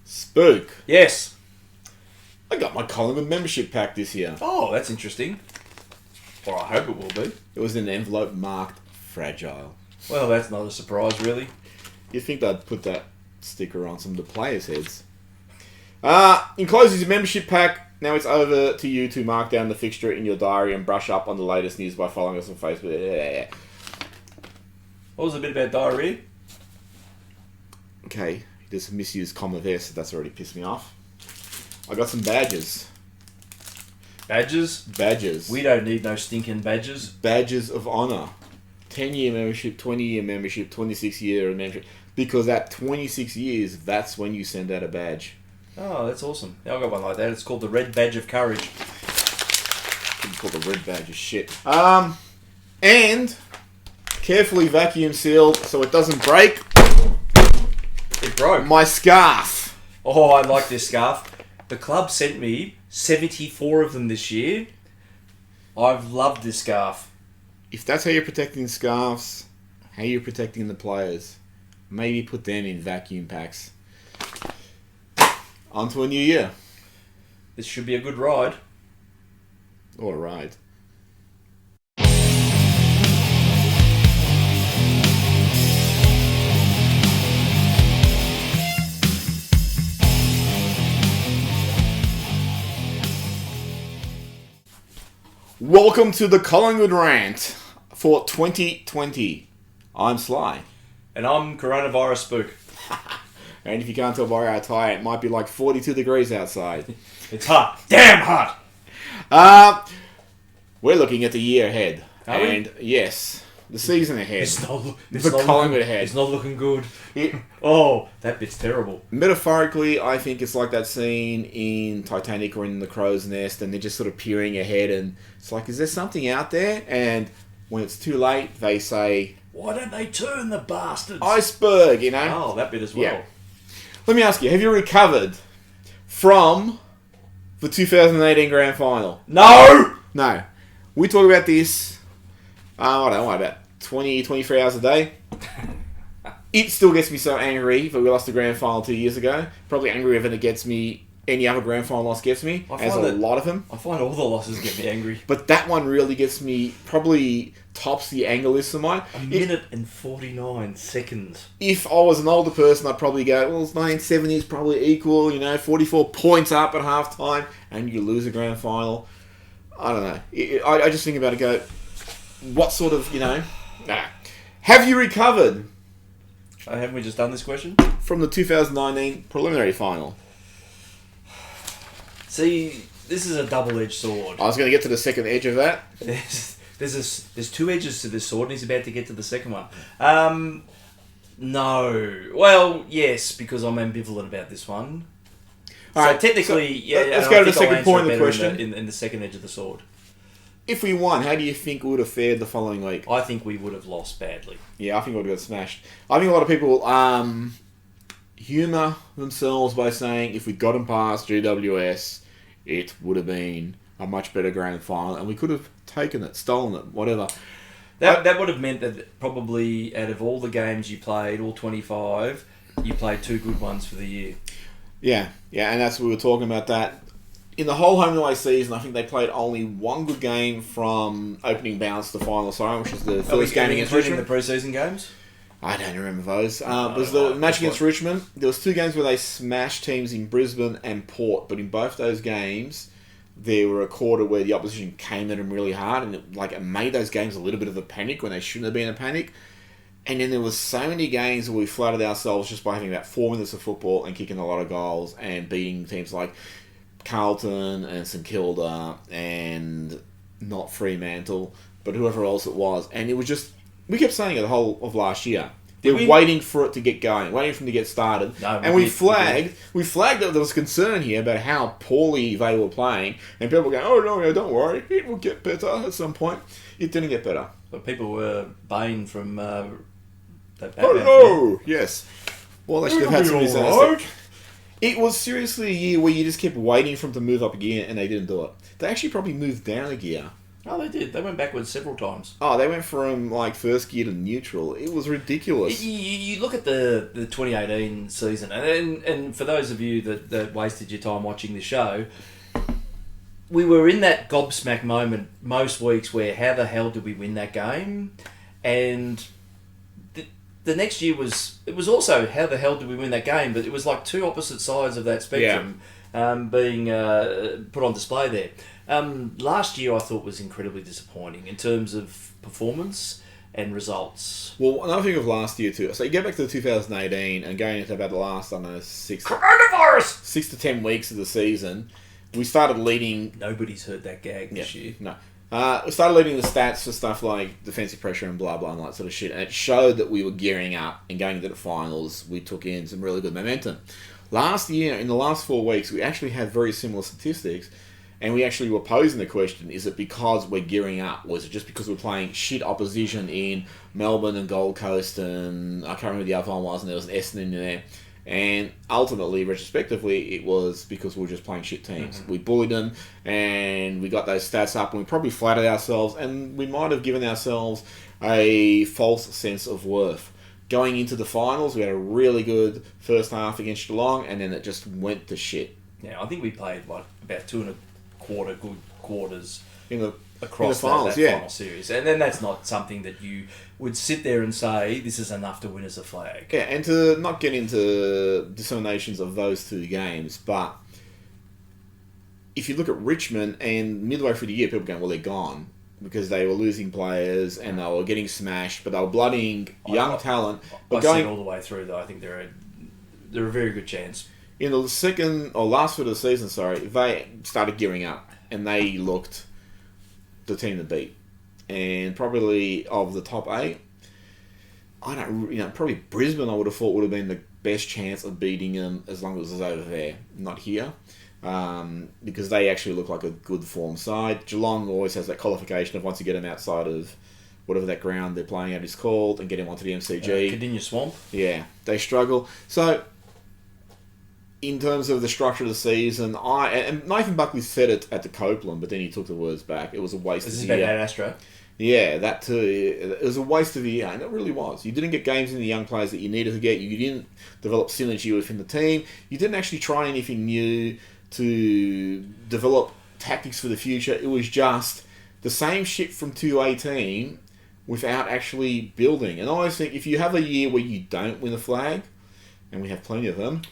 Spook. Yes. I got my Collingwood membership pack this year. Oh, that's interesting. Or I hope it will be. It was in an envelope marked fragile. Well, that's not a surprise, really. You'd think they'd put that sticker on some of the players' heads. Encloses your membership pack. Now it's over to you to mark down the fixture in your diary and brush up on the latest news by following us on Facebook. What was the bit about diarrhea? Okay, he just misused comma there, so that's already pissed me off. I got some badges. Badges? Badges. We don't need no stinking badges. Badges of honour. 10-year membership, 20-year membership, 26-year membership. Because at 26 years, that's when you send out a badge. Oh, that's awesome. Yeah, I got one like that. It's called the Red Badge of Courage. It's called the Red Badge of shit. And carefully vacuum sealed so it doesn't break. It broke. My scarf. Oh, I like this scarf. The club sent me 74 of them this year. I've loved this scarf. If that's how you're protecting scarves, how you're protecting the players, maybe put them in vacuum packs. On to a new year. This should be a good ride. Or a ride. Welcome to the Collingwood Rant for 2020. I'm Sly. And I'm Coronavirus Spook. And if you can't tell by our attire, it might be like 42 degrees outside. It's hot. Damn hot! We're looking at the year ahead. Are we? And yes, the season ahead. It's the not Collingwood ahead. It's not looking good. Oh, that bit's terrible. Metaphorically, I think it's like that scene in Titanic or in The Crow's Nest, and they're just sort of peering ahead, and it's like, is there something out there? And when it's too late, they say, why don't they turn, the bastards? iceberg, you know? Oh, that bit as well. Yeah. Let me ask you, have you recovered from the 2018 Grand Final? No! No. We talk about this, I don't know, about 20, 23 hours a day. It still gets me so angry that we lost the Grand Final 2 years ago. Probably angrier than it gets me, any other Grand Final loss gets me. As a lot of them. I find all the losses get me angry. But that one really gets me, probably tops the anger list of mine. A minute and 49 seconds. If I was an older person, I'd probably go, well, it's 1970 is probably equal, 44 points up at half time, and you lose a Grand Final. I don't know. I just think about it, go, what sort of, Have you recovered? Haven't we just done this question? From the 2019 preliminary final. See, this is a double-edged sword. I was going to get to the second edge of that. There's two edges to this sword, and he's about to get to the second one. No. Well, yes, because I'm ambivalent about this one. All right, technically, let's go to the second point of the question. In the second edge of the sword. If we won, how do you think we would have fared the following week? I think we would have lost badly. Yeah, I think we would have got smashed. I think a lot of people humour themselves by saying if we'd gotten past GWS, it would have been a much better grand final, and we could have taken it, stolen it, whatever. That would have meant that probably out of all the games you played, all 25, you played two good ones for the year. Yeah, and that's what we were talking about that. In the whole home and away season, I think they played only one good game from opening bounce to final siren, which is the first game against Richmond. The preseason games? I don't remember those. It was the match against Richmond. There was two games where they smashed teams in Brisbane and Port, but in both those games, there were a quarter where the opposition came at them really hard, and it made those games a little bit of a panic when they shouldn't have been a panic. And then there was so many games where we flattered ourselves just by having about 4 minutes of football and kicking a lot of goals and beating teams like Carlton and St Kilda and not Fremantle, but whoever else it was. And it was just, we kept saying it the whole of last year. They're waiting for it to get going, waiting for them to get started. No, and we flagged that there was concern here about how poorly they were playing. And people were going, oh no, don't worry, it will get better at some point. It didn't get better. But people were baying from that oh no! Yes. Well, they should have had some disaster. It was seriously a year where you just kept waiting for them to move up a gear, and they didn't do it. They actually probably moved down a gear Oh, they did. They went backwards several times. Oh, they went from first gear to neutral. It was ridiculous. You look at the 2018 season, and for those of you that wasted your time watching the show, we were in that gobsmack moment most weeks where how the hell did we win that game? And the next year was also how the hell did we win that game? But it was like two opposite sides of that spectrum being put on display there. Last year I thought was incredibly disappointing in terms of performance and results. Well, another thing of last year too. So you go back to 2018 and going into about the last, Coronavirus! 6 to 10 weeks of the season, we started leading. Nobody's heard that gag this year. No. We started leading the stats for stuff like defensive pressure and blah blah and all that sort of shit, and it showed that we were gearing up and going into the finals. We took in some really good momentum. Last year, in the last 4 weeks, we actually had very similar statistics. And we actually were posing the question, is it because we're gearing up? Was it just because we're playing shit opposition in Melbourne and Gold Coast and I can't remember the other one was, and there was an Essendon in there. And ultimately, retrospectively, it was because we were just playing shit teams. Mm-hmm. We bullied them and we got those stats up and we probably flattered ourselves and we might have given ourselves a false sense of worth. Going into the finals, we had a really good first half against Geelong and then it just went to shit. Yeah, I think we played, about 2.25 good quarters finals, across that final series. And then that's not something that you would sit there and say, this is enough to win us a flag. Yeah, and to not get into disseminations of those two games, but if you look at Richmond and midway through the year, people going, well, they're gone because they were losing players and they were getting smashed, but they were blooding young talent. But going all the way through, though, I think they're a very good chance. In the second or last foot of the season, they started gearing up and they looked the team to beat. And probably of the top 8, probably Brisbane I would have thought would have been the best chance of beating them as long as it was over there, not here. Because they actually look like a good form side. Geelong always has that qualification of once you get them outside of whatever that ground they're playing at is called and get them onto the MCG. Cardinia Swamp. Yeah, they struggle. So in terms of the structure of the season, and Nathan Buckley said it at the Copeland, but then he took the words back. It was a waste of the year. Is this about Astro? Yeah, that too. It was a waste of the year, and it really was. You didn't get games in the young players that you needed to get. You didn't develop synergy within the team. You didn't actually try anything new to develop tactics for the future. It was just the same shit from 2018 without actually building. And I always think if you have a year where you don't win a flag, and we have plenty of them,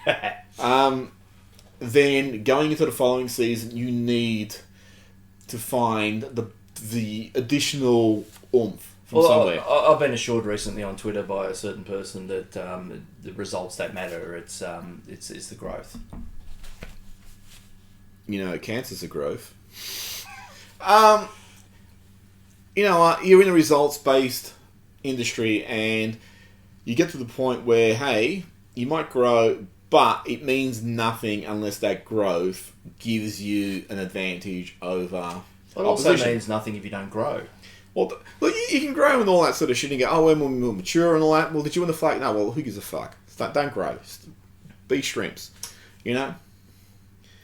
then going into the following season, you need to find the additional oomph from somewhere. I've been assured recently on Twitter by a certain person that the results don't matter. It's the growth. Cancer's a growth. You're in a results-based industry, and you get to the point where, hey, you might grow, but it means nothing unless that growth gives you an advantage over it also means nothing if you don't grow. Well, you can grow and all that sort of shit and go, oh, when we're more mature and all that. Well, did you win the flag? No, well, who gives a fuck? Don't grow. Be shrimps. Not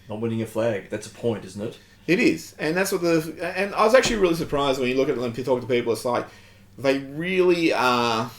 winning a flag. That's a point, isn't it? It is. And that's what and I was actually really surprised when you look at it and talk to people, it's like, they really are,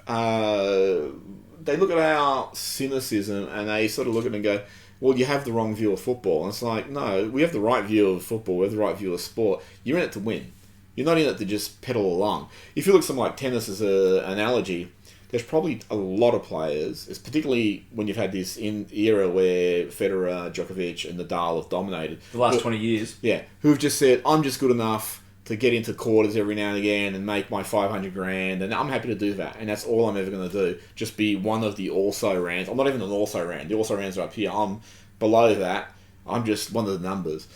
they look at our cynicism and they sort of look at it and go, well, you have the wrong view of football. And it's like, no, we have the right view of football. We have the right view of sport. You're in it to win. You're not in it to just pedal along. If you look at something like tennis as an analogy, there's probably a lot of players, it's particularly when you've had this era where Federer, Djokovic and Nadal have dominated. The last 20 years. Yeah. Who've just said, I'm just good enough to get into quarters every now and again and make my 500 grand, and I'm happy to do that, and that's all I'm ever going to do. Just be one of the also-rans. I'm not even an also-ran. The also-rans are up here. I'm below that. I'm just one of the numbers.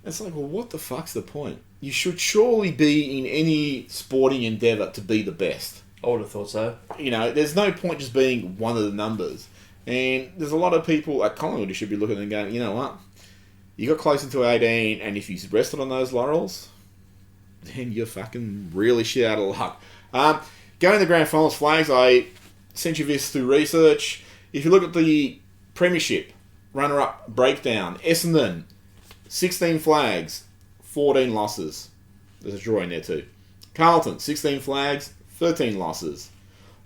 And it's like, well, what the fuck's the point? You should surely be in any sporting endeavour to be the best. I would have thought so. There's no point just being one of the numbers. And there's a lot of people at Collingwood who should be looking and going, you know what? You got close into 18, and if you rested on those laurels, then you're fucking really shit out of luck. Going to the grand finals flags, I sent you this through research. If you look at the premiership runner-up breakdown, Essendon, 16 flags, 14 losses. There's a draw in there too. Carlton, 16 flags, 13 losses.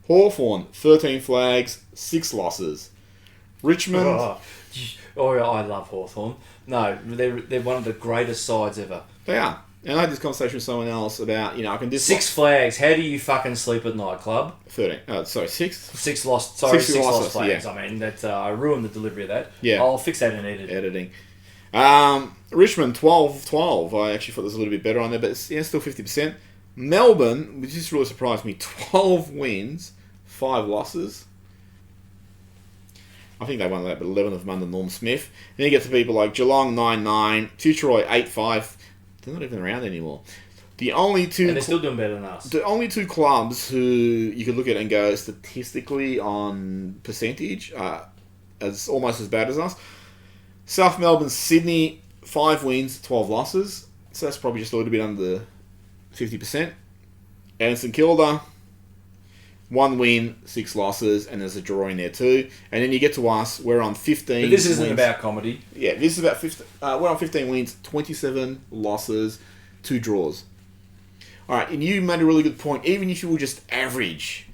Hawthorn, 13 flags, 6 losses. Richmond... I love Hawthorn. No, they're one of the greatest sides ever. They are. And I had this conversation with someone else about, I can just... 6 flags. How do you fucking sleep at night, club? 13. Oh, sorry, 6? 6 lost flags. Yeah. I mean, that I ruined the delivery of that. Yeah. I'll fix that in editing. Richmond, 12. I actually thought there was a little bit better on there, but still 50%. Melbourne, which just really surprised me, 12 wins, 5 losses. I think they won that, but 11 of them under Norm Smith. Then you get to people like Geelong, 9-9, Fitzroy, 8-5. They're not even around anymore. The only two... And they're still doing better than us. The only 2 clubs who you could look at and go statistically on percentage as almost as bad as us. South Melbourne, Sydney, 5 wins, 12 losses. So that's probably just a little bit under 50%. And St Kilda, 1 win, 6 losses, and there's a draw in there too. And then you get to us, we're on 15 But this isn't wins. about comedy. Yeah, this is about 15. We're on 15 wins, 27 losses, 2 draws. Alright, and you made a really good point. Even if you were just average,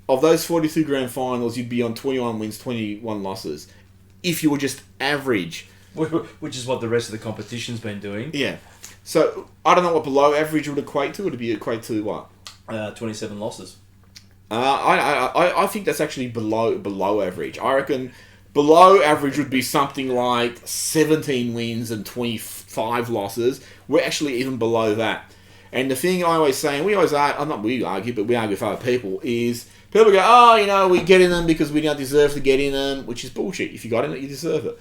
of those 42 grand finals, you'd be on 21 wins, 21 losses. If you were just average. Which is what the rest of the competition's been doing. Yeah. So, I don't know what below average would equate to. Would it be equate to what? 27 losses. I think that's actually below average. I reckon below average would be something like 17 wins and 25 losses. We're actually even below that. And the thing I always say, and we argue, but we argue with other people, is people go, we get in them because we don't deserve to get in them, which is bullshit. If you got in it, you deserve it.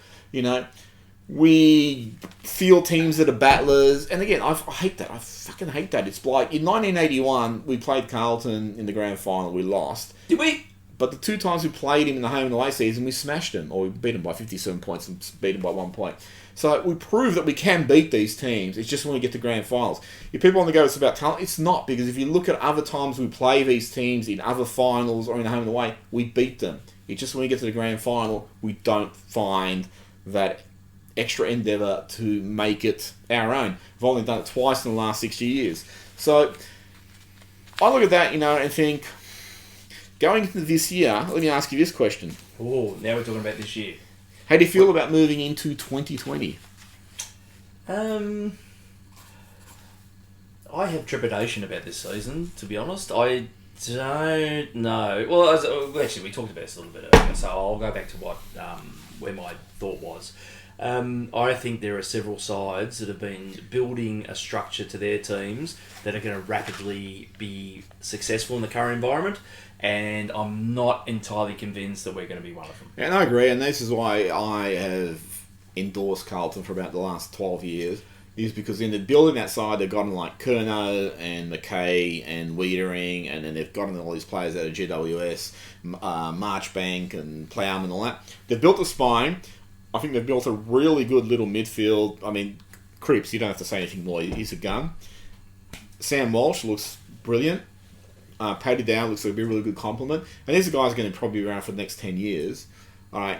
We feel teams that are battlers, and again, I hate that. I fucking hate that. It's like in 1981, we played Carlton in the grand final. We lost. Did we? But the 2 times we played him in the home and away season, we smashed him, or we beat him by 57 points and beat him by 1 point. So we prove that we can beat these teams. It's just when we get to grand finals. If people want to go, it's about talent. It's not, because if you look at other times we play these teams in other finals or in the home and away, we beat them. It's just when we get to the grand final, we don't find that extra endeavour to make it our own. We've only done it twice in the last 60 years. So I look at that, and think, going into this year, let me ask you this question. Oh, now we're talking about this year. How do you feel about moving into 2020? I have trepidation about this season, to be honest. I don't know. Well, actually, we talked about this a little bit earlier, so I'll go back to where my thought was. I think there are several sides that have been building a structure to their teams that are going to rapidly be successful in the current environment, and I'm not entirely convinced that we're going to be one of them. And I agree, and this is why I have endorsed Carlton for about the last 12 years, is because in the building that side, they've gotten like Curnow and McKay and Wiedering, and then they've gotten all these players out of GWS, Marchbank and Plowman and all that. They've built a spine. I think they've built a really good little midfield. I mean, Cripps, you don't have to say anything more. He's a gun. Sam Walsh looks brilliant. Paddy Down looks like a really good compliment. And these guys are going to probably be around for the next 10 years. All right.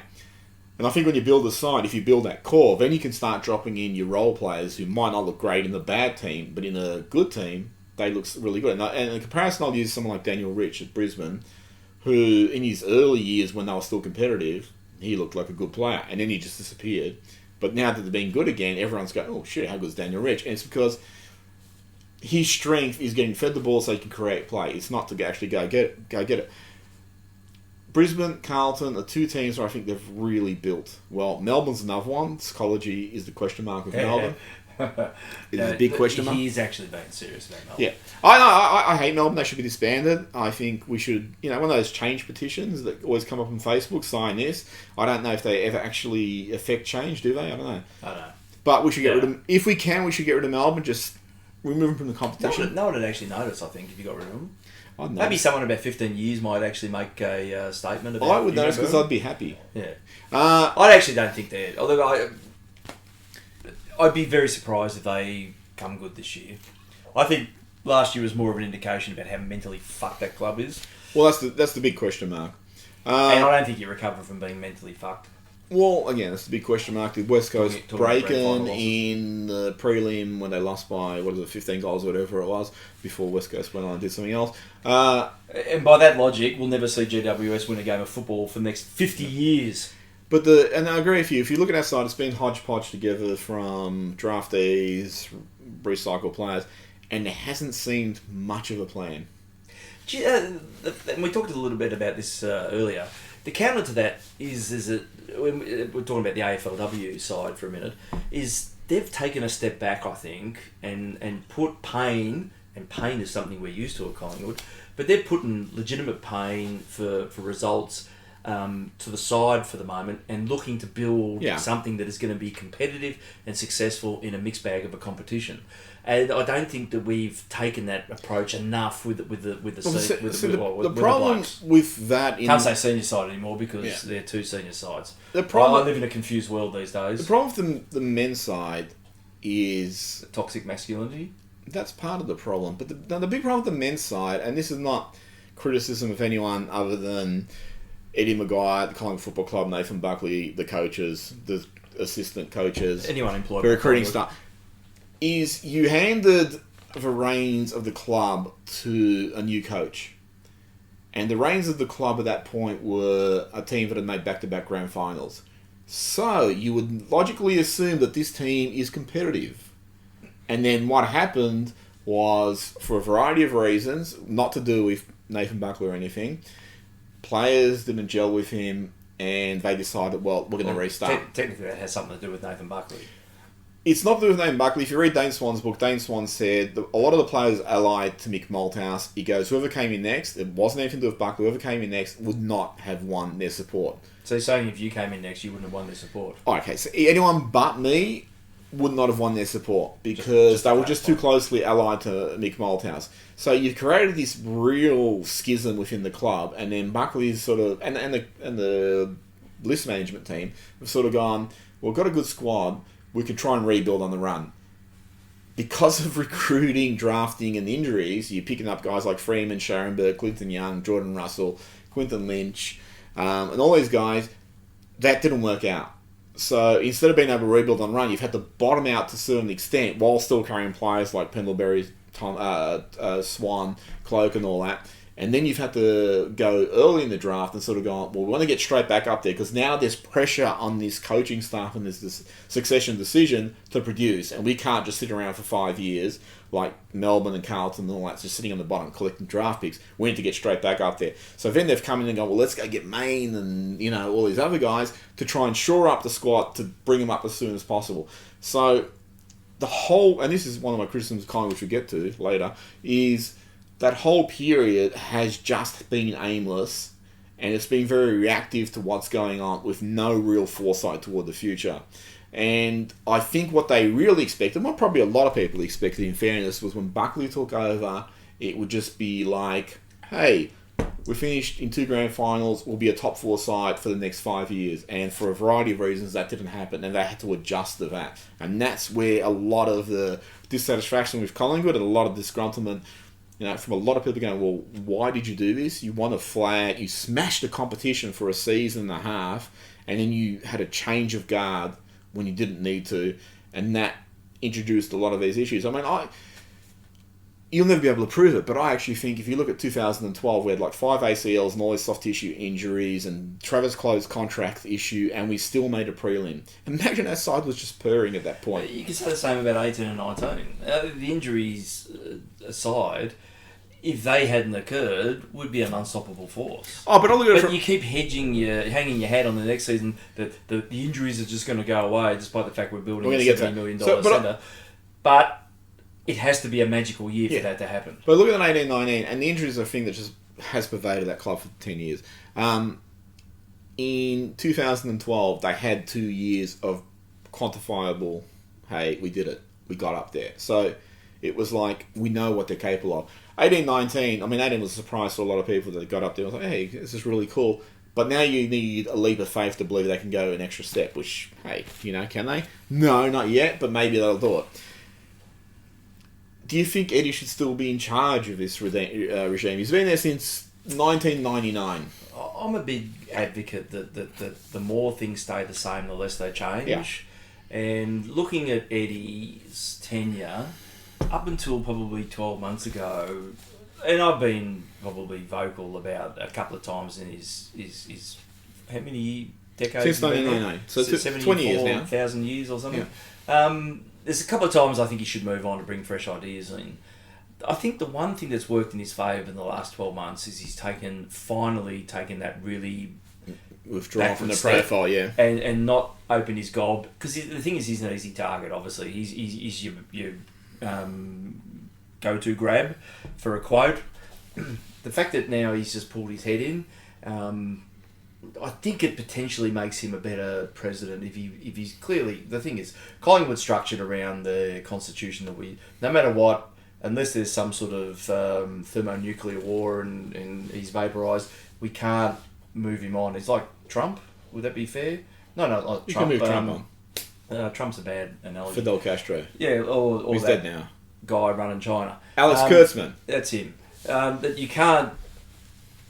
And I think when you build a side, if you build that core, then you can start dropping in your role players who might not look great in the bad team, but in a good team, they look really good. And in comparison, I'll use someone like Daniel Rich at Brisbane, who in his early years when they were still competitive, he looked like a good player. And then he just disappeared. But now that they're being good again, everyone's going, oh shit, how good is Daniel Rich? And it's because his strength is getting fed the ball so he can create play. It's not to actually go get it. Brisbane, Carlton are 2 teams where I think they've really built well. Melbourne's another one. Psychology is the question mark with Melbourne. It is a big question mark. He's actually being serious about Melbourne. Yeah. I hate Melbourne. They should be disbanded. I think we should, one of those change petitions that always come up on Facebook, sign this. I don't know if they ever actually affect change, do they? I don't know. I don't know. But we should get rid of them. If we can, we should get rid of Melbourne. Just remove them from the competition. No one would actually notice, I think, if you got rid of them. Maybe someone in about 15 years might actually make a statement about it. I would notice because I'd be happy. Yeah. I actually don't think they're... Although I'd be very surprised if they come good this year. I think last year was more of an indication about how mentally fucked that club is. Well, that's the big question mark. And I don't think you recover from being mentally fucked. Well, again, that's a big question mark. Did West Coast Talking break grand final in the prelim when they lost by, 15 goals or whatever it was, before West Coast went on and did something else? And by that logic, we'll never see GWS win a game of football for the next 50 years. And I agree with you. If you look at our side, it's been hodgepodge together from draftees, recycled players, and there hasn't seemed much of a plan. And we talked a little bit about this earlier. The counter to that is that when we're talking about the AFLW side for a minute, is they've taken a step back, I think, and put pain, and pain is something we're used to at Collingwood, but they're putting legitimate pain for results to the side for the moment and looking to build something that is going to be competitive and successful in a mixed bag of a competition. And I don't think that we've taken that approach enough with the problem with that. Can't say senior side anymore because they're two senior sides. I live in a confused world these days. The problem with the men's side is toxic masculinity. That's part of the problem, but the big problem with the men's side, and this is not criticism of anyone other than Eddie Maguire, the Collingwood Football Club, Nathan Buckley, the coaches, the assistant coaches, anyone employed, the recruiting staff, is you handed the reins of the club to a new coach. And the reins of the club at that point were a team that had made back-to-back grand finals. So you would logically assume that this team is competitive. And then what happened was, for a variety of reasons, not to do with Nathan Buckley or anything, players didn't gel with him and they decided, we're going to restart. Technically that has something to do with Nathan Buckley. It's not to do with Nathan Buckley. If you read Dane Swan's book, Dane Swan said that a lot of the players allied to Mick Malthouse. He goes, whoever came in next, it wasn't anything to do with Buckley, whoever came in next would not have won their support. So you're saying if you came in next, you wouldn't have won their support? Okay, so anyone but me would not have won their support because they were just too closely allied to Mick Malthouse. So you've created this real schism within the club, and then Buckley's sort of, and the list management team have sort of gone, we've got a good squad, we could try and rebuild on the run. Because of recruiting, drafting, and injuries, you're picking up guys like Freeman, Scharenberg, Clinton Young, Jordan Russell, Quinton Lynch, and all these guys. That didn't work out. So instead of being able to rebuild on run, you've had to bottom out to a certain extent while still carrying players like Pendlebury, Swan, Cloak, and all that. And then you've had to go early in the draft and sort of go, we want to get straight back up there because now there's pressure on this coaching staff and there's this succession decision to produce. And we can't just sit around for 5 years like Melbourne and Carlton and all that, just sitting on the bottom collecting draft picks. We need to get straight back up there. So then they've come in and gone, let's go get Maine and, all these other guys to try and shore up the squad to bring them up as soon as possible. So the whole, and this is one of my criticisms of Collingwood, which we'll get to later, is that whole period has just been aimless and it's been very reactive to what's going on with no real foresight toward the future. And I think what they really expected, what probably a lot of people expected in fairness, was when Buckley took over, it would just be like, hey, we finished in 2 grand finals, we'll be a top 4 side for the next 5 years. And for a variety of reasons, that didn't happen and they had to adjust to that. And that's where a lot of the dissatisfaction with Collingwood and a lot of disgruntlement, from a lot of people going, well, why did you do this? You won a flag, you smashed the competition for a season and a half, and then you had a change of guard when you didn't need to, and that introduced a lot of these issues. I mean, you'll never be able to prove it, but I actually think if you look at 2012, we had like 5 ACLs and all these soft tissue injuries and Travis Close's contract issue, and we still made a prelim. Imagine our side was just purring at that point. You could say the same about 18 and 19. The injuries aside, if they hadn't occurred, would be an unstoppable force. Oh, but you keep hanging your hat on the next season that the injuries are just going to go away, despite the fact we're building a $70 million centre. But it has to be a magical year for that to happen. But look at an 18-19, and the injuries are a thing that just has pervaded that club for 10 years. In 2012, they had 2 years of quantifiable, hey, we did it. We got up there. So it was like, we know what they're capable of. 18-19, 18 was a surprise to a lot of people that got up there. I was like, hey, this is really cool. But now you need a leap of faith to believe they can go an extra step, which, hey, can they? No, not yet, but maybe they'll do it. Do you think Eddie should still be in charge of this regime? He's been there since 1999. I'm a big advocate that the more things stay the same, the less they change. Yeah. And looking at Eddie's tenure, up until probably 12 months ago, and I've been probably vocal about a couple of times in his how many decades? Since 1999. So it's 20 years now. 1,000 years or something. There's a couple of times I think he should move on to bring fresh ideas in. I think the one thing that's worked in his favour in the last 12 months is he's finally taken that really withdrawn from the profile, and not open his gob, because the thing is, he's an easy target. Obviously, he's your go-to grab for a quote. The fact that now he's just pulled his head in, I think it potentially makes him a better president if he's clearly. The thing is, Collingwood's structured around the constitution that no matter what, unless there's some sort of thermonuclear war and he's vaporised, we can't move him on. It's like Trump. Would that be fair? No, like You Trump. can move Trump on. Trump's a bad analogy. Fidel Castro. Yeah, or He's that dead now. guy running China. Alex Kurtzman. That's him. That you can't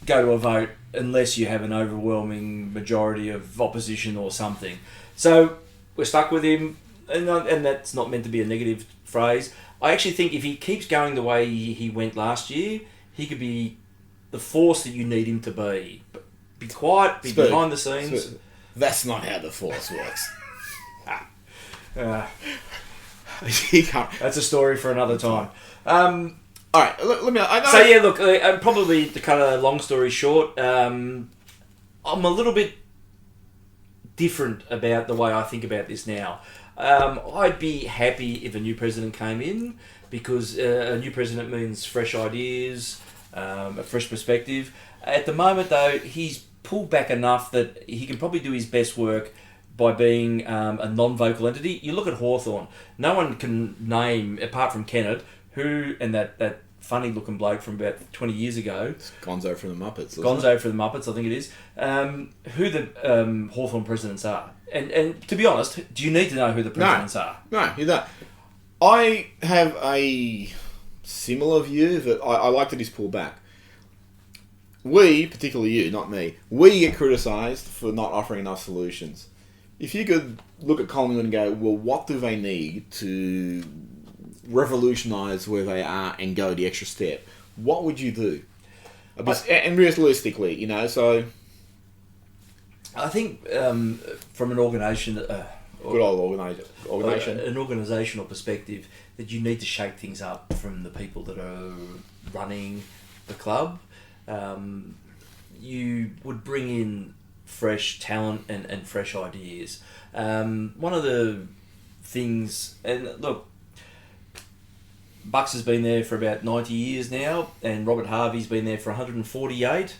go to a vote unless you have an overwhelming majority of opposition or something. So we're stuck with him, and that's not meant to be a negative phrase. I actually think if he keeps going the way he went last year, he could be the force that you need him to be. Be quiet, be behind the scenes. That's not how the force works. That's a story for another time. All right, let me. Probably to cut a long story short, I'm a little bit different about the way I think about this now. I'd be happy if a new president came in, because a new president means fresh ideas, a fresh perspective. At the moment, though, he's pulled back enough that he can probably do his best work by being a non-vocal entity. You look at Hawthorn, no one can name, apart from Kennett, and that funny-looking bloke from about 20 years ago. It's Gonzo from the Muppets. Gonzo from the Muppets, I think it is. Who the Hawthorn presidents are. And to be honest, do you need to know who the presidents are? No, you don't. I have a similar view that I like that he's pulled back. We, particularly you, not me, we get criticised for not offering enough solutions. If you could look at Collingwood and go, well, what do they need to revolutionise where they are and go the extra step? What would you do? And realistically, so... I think from an organisation... good old organisation. An organisational perspective, that you need to shake things up from the people that are running the club. You would bring in fresh talent and fresh ideas. One of the things... And look, Bucks has been there for about 90 years now, and Robert Harvey's been there for 148.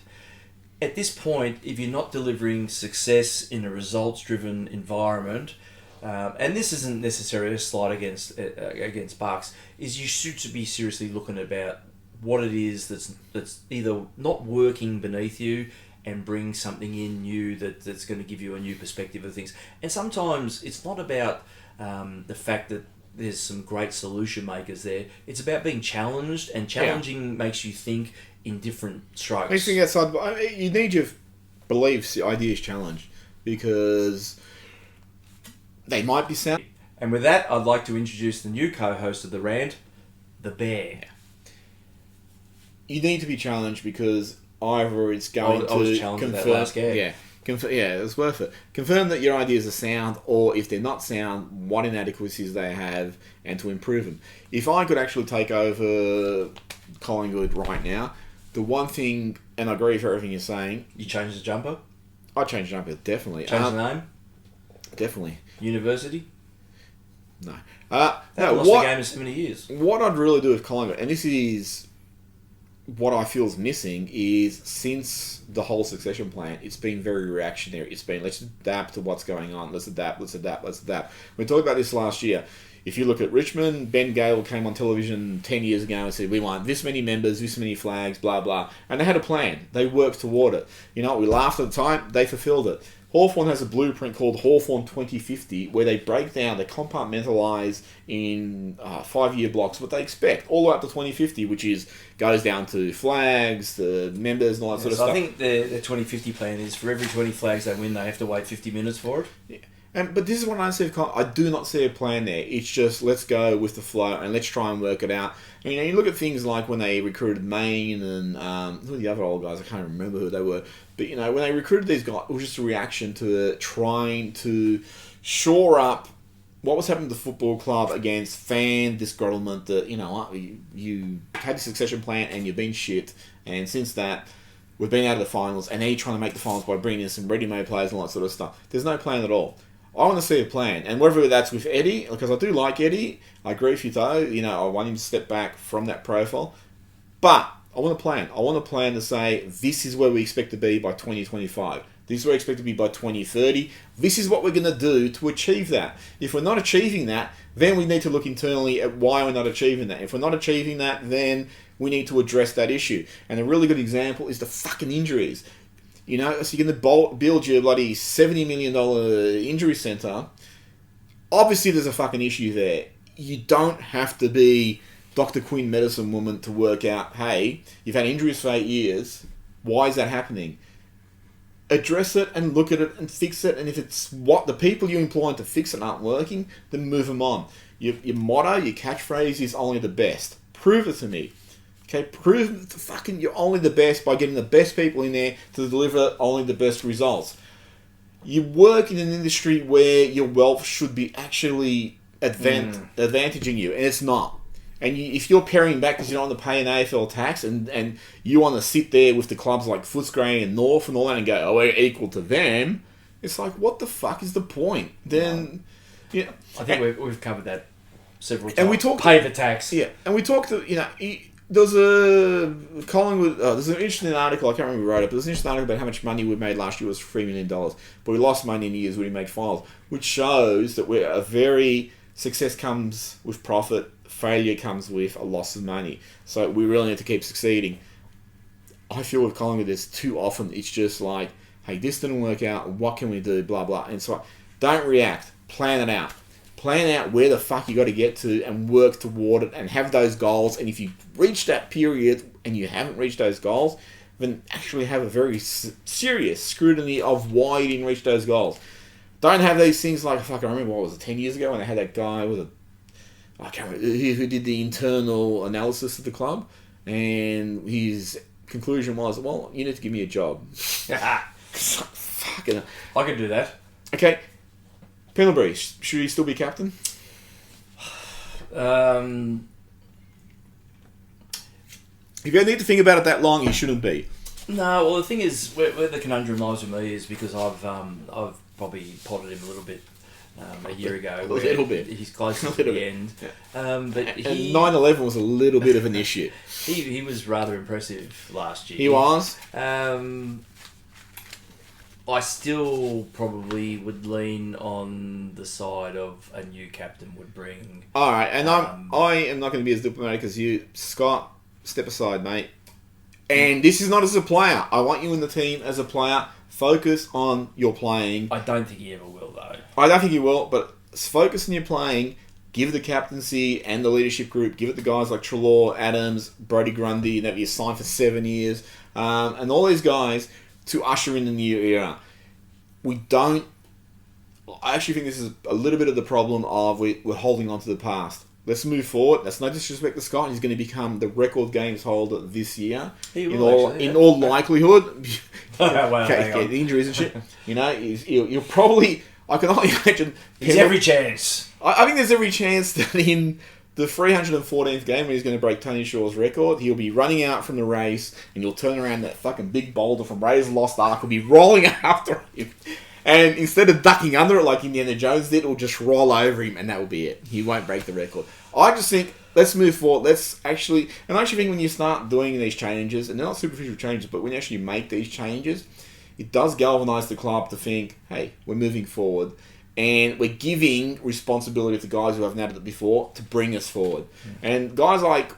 At this point, if you're not delivering success in a results-driven environment, and this isn't necessarily a slight against Bucks, is you should be seriously looking about what it is that's either not working beneath you and bring something in new that's going to give you a new perspective of things. And sometimes it's not about the fact that there's some great solution makers there. It's about being challenged, and challenging makes you think in different strokes. Makes you think outside. You need your beliefs, your ideas challenged, because they might be sound. And with that, I'd like to introduce the new co-host of the Rant, the Bear. You need to be challenged, because either it's going to confirm that last gag. It was worth it. Confirm that your ideas are sound, or if they're not sound, what inadequacies they have, and to improve them. If I could actually take over Collingwood right now, the one thing, and I agree with everything you're saying... You change the jumper? I'd change the jumper, definitely. Change the name? Definitely. University? No. Lost the game in 70 years. What I'd really do with Collingwood, and this is what I feel is missing, is since the whole succession plan, it's been very reactionary. It's been, let's adapt to what's going on. Let's adapt. We talked about this last year. If you look at Richmond, Ben Gale came on television 10 years ago and said, we want this many members, this many flags, blah, blah. And they had a plan. They worked toward it. We laughed at the time. They fulfilled it. Hawthorn has a blueprint called Hawthorn 2050 where they break down, they compartmentalise in 5-year blocks what they expect, all the way up to 2050, which goes down to flags, the members and all that sort of stuff. I think the 2050 plan is for every 20 flags they win, they have to wait 50 minutes for it. Yeah. But this is what I see. I do not see a plan there. It's just let's go with the flow and let's try and work it out. And, you look at things like when they recruited Maine and who are the other old guys? I can't remember who they were. But when they recruited these guys, it was just a reaction to trying to shore up what was happening to the football club against fan disgruntlement. That you had a succession plan and you've been shit. And since that, we've been out of the finals, and now you're trying to make the finals by bringing in some ready-made players and all that sort of stuff. There's no plan at all. I want to see a plan, and whether that's with Eddie, because I do like Eddie, I agree with you though, I want him to step back from that profile, but I want a plan. I want a plan to say, this is where we expect to be by 2025. This is where we expect to be by 2030. This is what we're going to do to achieve that. If we're not achieving that, then we need to look internally at why we're not achieving that. If we're not achieving that, then we need to address that issue. And a really good example is the fucking injuries. So you're going to build your bloody $70 million injury centre. Obviously, there's a fucking issue there. You don't have to be Dr. Quinn medicine woman to work out, hey, you've had injuries for 8 years. Why is that happening? Address it and look at it and fix it. And if it's what the people you employ to fix it aren't working, then move them on. Your motto, your catchphrase is only the best. Prove it to me. Okay, prove fucking you're only the best by getting the best people in there to deliver only the best results. You work in an industry where your wealth should be actually advantaging you, and it's not. And if you're paring back because you don't want to pay an AFL tax and you want to sit there with the clubs like Footscray and North and all that and go, we're equal to them, it's like, what the fuck is the point? Then, I think we've covered that several times. And we talked... Pay the tax. Yeah, and we talked to, there's a Collingwood. There's an interesting article. I can't remember who wrote it, but there's an interesting article about how much money we made last year was $3 million, but we lost money in the years when we made finals, which shows that success comes with profit, failure comes with a loss of money. So we really need to keep succeeding. I feel with Collingwood, there's too often it's just like, hey, this didn't work out. What can we do? Blah blah. And so don't react. Plan it out. Plan out where the fuck you got to get to and work toward it and have those goals. And if you reach that period and you haven't reached those goals, then actually have a very serious scrutiny of why you didn't reach those goals. Don't have these things like, fuck, I remember, 10 years ago when they had that guy I can't remember, who did the internal analysis of the club, and his conclusion was, well, you need to give me a job. Fucking... I can do that. Okay. Pendlebury, should he still be captain? If you need to think about it that long, he shouldn't be. No, well, the thing is, where the conundrum lies with me is because I've probably potted him a little bit a year ago. A little bit. He's close to the end. Yeah. But and 9/11 was a little bit of an issue. He was rather impressive last year. He was. I still probably would lean on the side of a new captain would bring. All right, and I am not going to be as diplomatic as you. Scott, step aside, mate. And this is not as a player. I want you in the team as a player. Focus on your playing. I don't think he ever will, though. I don't think he will, but focus on your playing. Give the captaincy and the leadership group. Give it to guys like Treloar, Adams, Brodie Grundy, that you signed for 7 years, and all these guys to usher in the new era. I actually think this is a little bit of the problem of we're holding on to the past. Let's move forward. That's no disrespect to Scott. He's going to become the record games holder this year. He will, in all likelihood. Well, the injuries and shit. You'll probably... I can only imagine... There's every chance. I think there's every chance that in the 314th game when he's going to break Tony Shaw's record, he'll be running out from the race and you'll turn around that fucking big boulder from Raiders Lost Ark will be rolling after him. And instead of ducking under it like Indiana Jones did, it'll just roll over him and that will be it. He won't break the record. I just think, let's move forward. Let's actually... And I actually think when you start doing these changes, and they're not superficial changes, but when you actually make these changes, it does galvanise the club to think, hey, we're moving forward. And we're giving responsibility to guys who haven't had it before to bring us forward. And guys like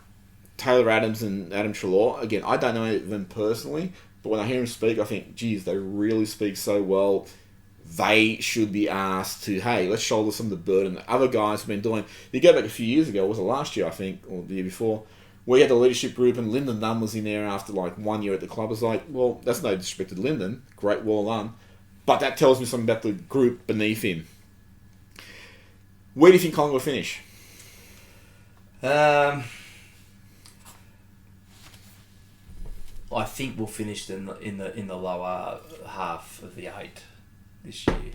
Taylor Adams and Adam Treloar, again, I don't know them personally, but when I hear them speak, I think, geez, they really speak so well. they should be asked to, hey, let's shoulder some of the burden that other guys have been doing. If you go back a few years ago, was it last year, I think, or the year before, we had the leadership group and Lyndon Dunn was in there after like 1 year at the club. I was like, well, that's no disrespect to Lyndon. Great, well done. But that tells me something about the group beneath him. Where do you think Collingwood will finish? I think we'll finish in the lower half of the 8 this year.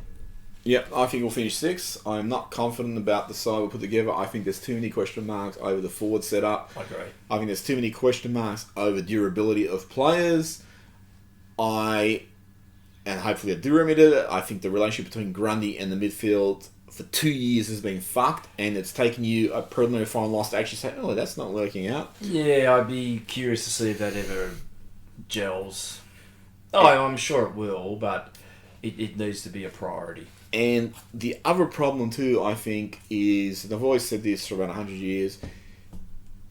Yep, I think we'll finish 6. I'm not confident about the side we'll put together. I think there's too many question marks over the forward setup. I agree. I think there's too many question marks over durability of players. And hopefully I do remedy it. I think the relationship between Grundy and the midfield for 2 years has been fucked, and it's taken you a preliminary final loss to actually say, oh, that's not working out. Yeah, I'd be curious to see if that ever gels. Oh, I'm sure it will, but it needs to be a priority. And the other problem too, I think, is, and I've always said this for about 100 years,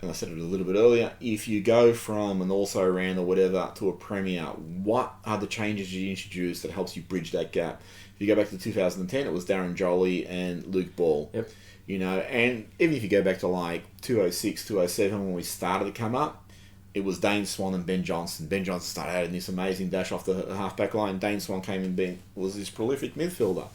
and I said it a little bit earlier, if you go from an also-ran or whatever to a premier, what are the changes you introduce that helps you bridge that gap? If you go back to 2010, it was Darren Jolly and Luke Ball. Yep. You know, and even if you go back to like 2006, 2007, when we started to come up, it was Dane Swan and Ben Johnson. Ben Johnson started out in this amazing dash off the half-back line. Dane Swan came and was this prolific midfielder.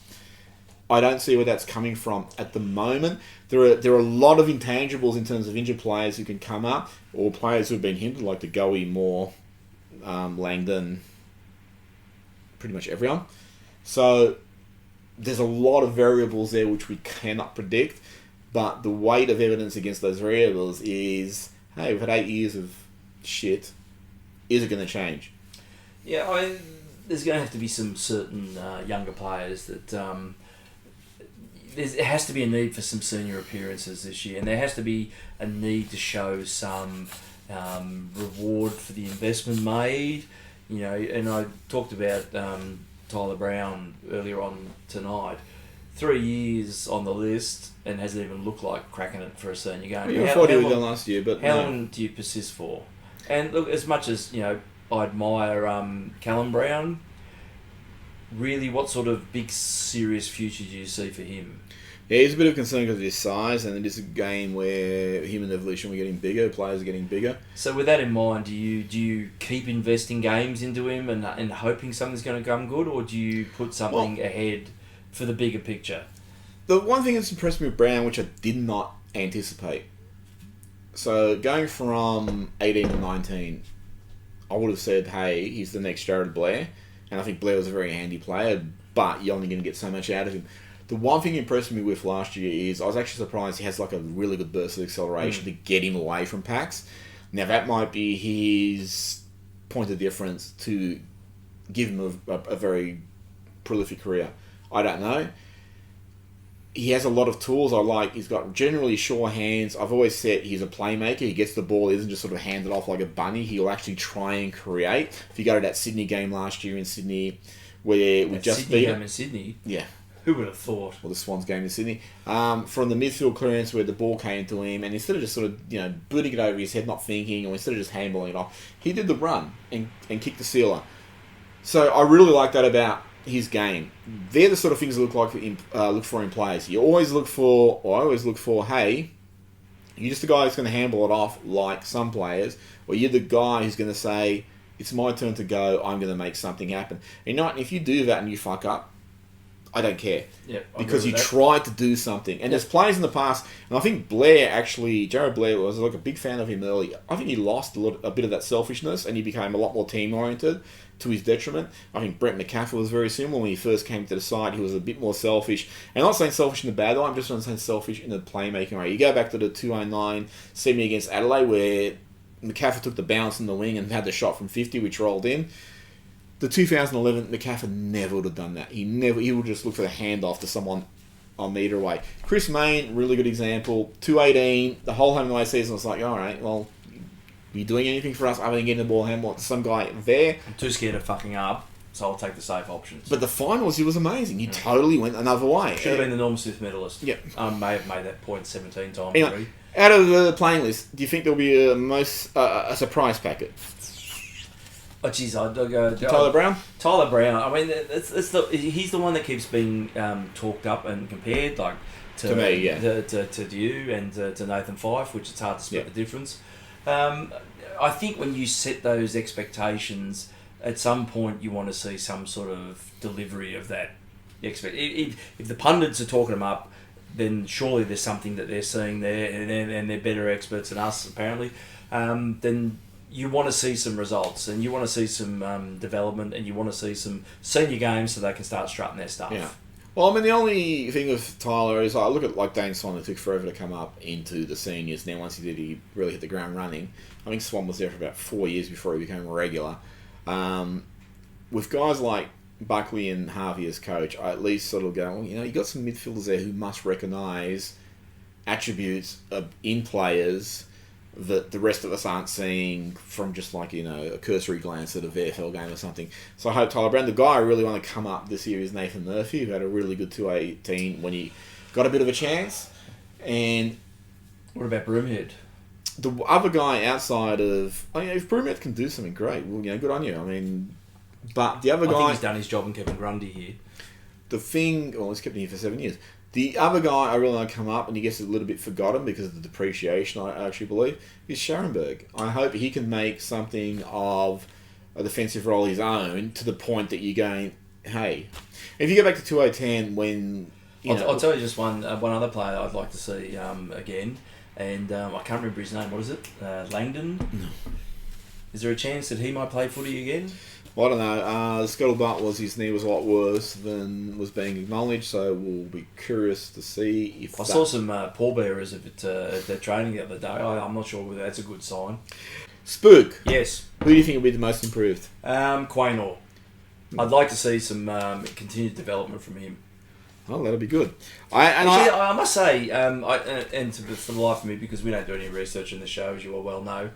I don't see where that's coming from at the moment. There are a lot of intangibles in terms of injured players who can come up, or players who have been hindered, like the Goey, Moore, Langdon, pretty much everyone. So there's a lot of variables there which we cannot predict, but the weight of evidence against those variables is, hey, we've had 8 years of shit. Is it going to change? Yeah, there's going to have to be some certain younger players that... There has to be a need for some senior appearances this year, and there has to be a need to show some reward for the investment made. You know, and I talked about Tyler Brown earlier on tonight. 3 years on the list and hasn't even looked like cracking it for a senior game. Yeah, I thought he was done last year, but how long do you persist for? And look, as much as I admire Callum Brown, really, what sort of big, serious future do you see for him? Yeah, he's a bit of concern because of his size, and it is a game where him and Evolution were getting bigger, players are getting bigger. So with that in mind, do you keep investing games into him and hoping something's going to come good, or do you put something ahead for the bigger picture? The one thing that's impressed me with Brown, which I did not anticipate, so going from 18 to 19, I would have said, hey, he's the next Jared Blair, and I think Blair was a very handy player, but you're only going to get so much out of him. The one thing he impressed me with last year is I was actually surprised he has like a really good burst of acceleration to get him away from packs. Now that might be his point of difference to give him a very prolific career. I don't know. He has a lot of tools I like. He's got generally sure hands. I've always said he's a playmaker. He gets the ball, he isn't just sort of handed off like a bunny. He'll actually try and create. If you go to that Sydney game last year in Sydney, where we just Sydney game in Sydney? Yeah. Who would have thought? Well, the Swans game in Sydney. From the midfield clearance where the ball came to him, and instead of just sort of, booting it over his head, not thinking, or instead of just handballing it off, he did the run and kicked the sealer. So I really like that about his game. They're the sort of things I look for in players. You always look for, or I always look for, hey, you're just the guy who's going to handball it off like some players, or you're the guy who's going to say, it's my turn to go, I'm going to make something happen. And if you do that and you fuck up, I don't care. Yeah, because you tried to do something. And there's players in the past, and I think Jared Blair was like a big fan of him early. I think he lost a bit of that selfishness and he became a lot more team-oriented to his detriment. I think Brent McCaffrey was very similar. When he first came to the side, he was a bit more selfish. And I'm not saying selfish in the bad way, I'm just saying selfish in the playmaking way. You go back to the 209 semi against Adelaide where McCaffrey took the bounce in the wing and had the shot from 50, which rolled in. The 2011, McCaffrey never would have done that. He would just look for the handoff to someone a metre away. Chris Mayne, really good example. 218, the whole home and away season was like, all right, well, are you doing anything for us other than getting the ball handball to some guy there? I'm too scared of fucking up, so I'll take the safe options. But the finals, he was amazing. He totally went another way. Should have been the Norm Smith medalist. Yep. May have made that point 17 times. Anyway, out of the playing list, do you think there'll be a surprise packet? Oh, jeez, I'd go... Tyler Brown? Tyler Brown. I mean, he's the one that keeps being talked up and compared, like... To me, yeah. To you and to Nathan Fyfe, which it's hard to split the difference. I think when you set those expectations, at some point you want to see some sort of delivery of that. If the pundits are talking them up, then surely there's something that they're seeing there, and they're better experts than us, apparently. Then you want to see some results, and you want to see some development, and you want to see some senior games so they can start strutting their stuff. Yeah. Well, I mean, the only thing with Tyler is I look at like Dane Swan, it took forever to come up into the seniors. Now, once he did, he really hit the ground running. I think Swan was there for about 4 years before he became a regular. With guys like Buckley and Harvey as coach, I at least sort of go, well, you got some midfielders there who must recognise attributes in players that the rest of us aren't seeing from just like, a cursory glance at a VFL game or something. So I hope Tyler Brown, the guy I really want to come up this year is Nathan Murphy, who had a really good 218 when he got a bit of a chance. And what about Broomhead? The other guy outside of... if Broomhead can do something, great. Well, good on you. I mean... But the other guy... I think he's done his job in Kevin Grundy here. The thing... Well, he's kept him here for 7 years. The other guy I really want to come up, and he gets a little bit forgotten because of the depreciation, I actually believe, is Scharenberg. I hope he can make something of a defensive role his own to the point that you're going, hey... If you go back to 2010 when... I'll tell you just one other player I'd like to see again, and I can't remember his name. What is it? Langdon? No. Is there a chance that he might play footy again? Well, I don't know. The scuttlebutt was his knee was a lot worse than was being acknowledged, so we'll be curious to see if... I saw some pallbearers of it at their training the other day. I'm not sure whether that's a good sign. Spook. Yes. Who do you think will be the most improved? Quaynor. I'd like to see some continued development from him. Oh, that'll be good. I must say, for the life of me, because we don't do any research in the show, as you all well know,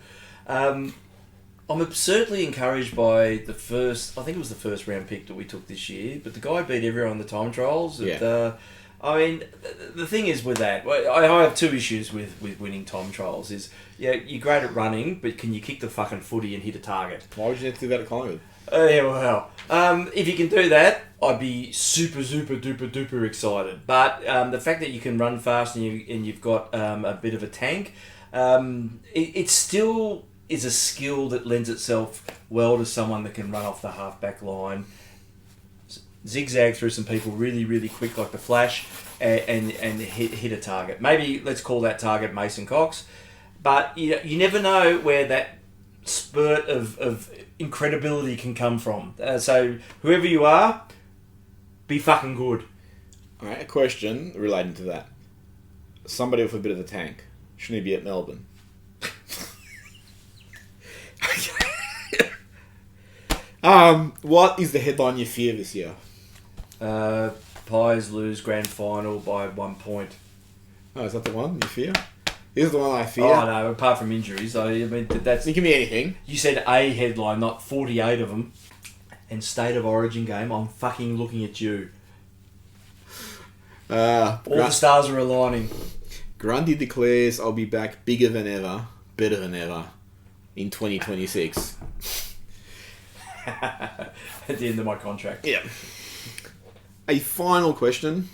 I'm certainly encouraged by the first round pick that we took this year, but the guy beat everyone on the time trials. Yeah. I mean, the thing is with that, I have two issues with winning time trials. Is, you're great at running, but can you kick the fucking footy and hit a target? Why would you have to do that at Collingwood? If you can do that, I'd be super duper excited. But the fact that you can run fast and you've got a bit of a tank, it still is a skill that lends itself well to someone that can run off the half-back line, zigzag through some people really, really quick like the Flash, and hit a target. Maybe let's call that target Mason Cox. But you never know where that spurt of incredibility can come from. So whoever you are, be fucking good. Alright, a question relating to that. Somebody with a bit of a tank, shouldn't he be at Melbourne? What is the headline you fear this year? Pies lose grand final by 1 point. Oh, is that the one you fear? This is the one I fear. Oh no, apart from injuries, I mean that's. It can be anything. You said a headline, not 48 of them. And State of Origin game, I'm fucking looking at you. All the stars are aligning. Grundy declares, "I'll be back bigger than ever, better than ever, in 2026." At the end of my contract. Yeah. A final question.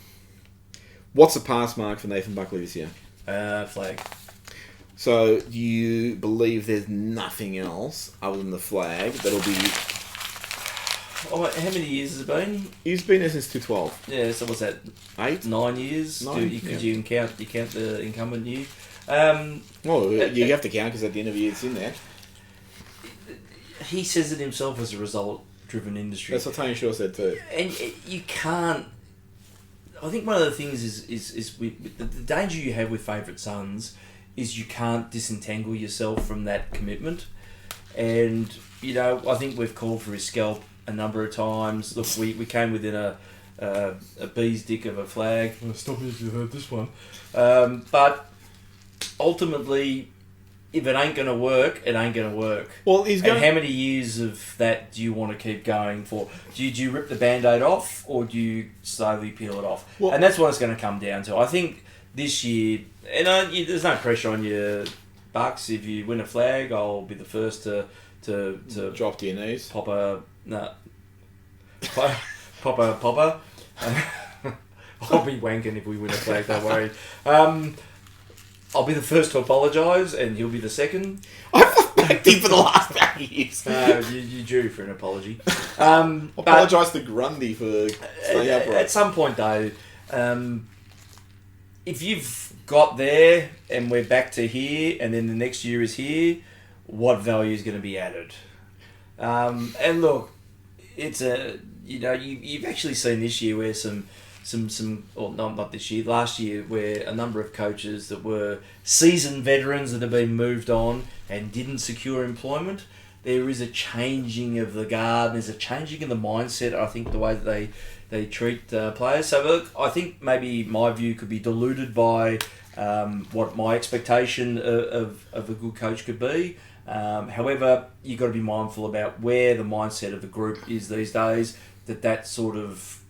What's the pass mark for Nathan Buckley this year? Flag. So, do you believe there's nothing else other than the flag that'll be... Oh, how many years has it been? He's been there since 2012. Yeah, so what's that? 8? 9 years? 9, you count the incumbent year? Well, you have to count because at the end of the year it's in there. He says it himself as a result-driven industry. That's what Tony Shaw said too. And you can't... I think one of the things is with the danger you have with favourite sons is you can't disentangle yourself from that commitment. And, I think we've called for his scalp a number of times. Look, we came within a bee's dick of a flag. Well, stop it if you heard this one. But ultimately, if it ain't going to work, it ain't going to work. Well, and how many years of that do you want to keep going for? Do you rip the Band-Aid off, or do you slowly peel it off? Well, and that's what it's going to come down to. I think this year, and there's no pressure on you, Bucks. If you win a flag, I'll be the first to to drop to your knees. Popper. Popper. I'll be wanking if we win a flag, don't worry. I'll be the first to apologise, and he'll be the second. I've backed him for the last 8 years. You're due for an apology. Apologise to Grundy for staying upright. At some point, though, if you've got there and we're back to here, and then the next year is here, what value is going to be added? And look, it's you've actually seen this year where not this year, last year, where a number of coaches that were seasoned veterans that have been moved on and didn't secure employment. There is a changing of the guard. There's a changing of the mindset. I think the way that they treat players. So look, I think maybe my view could be diluted by what my expectation of a good coach could be. However, you've got to be mindful about where the mindset of the group is these days. That sort of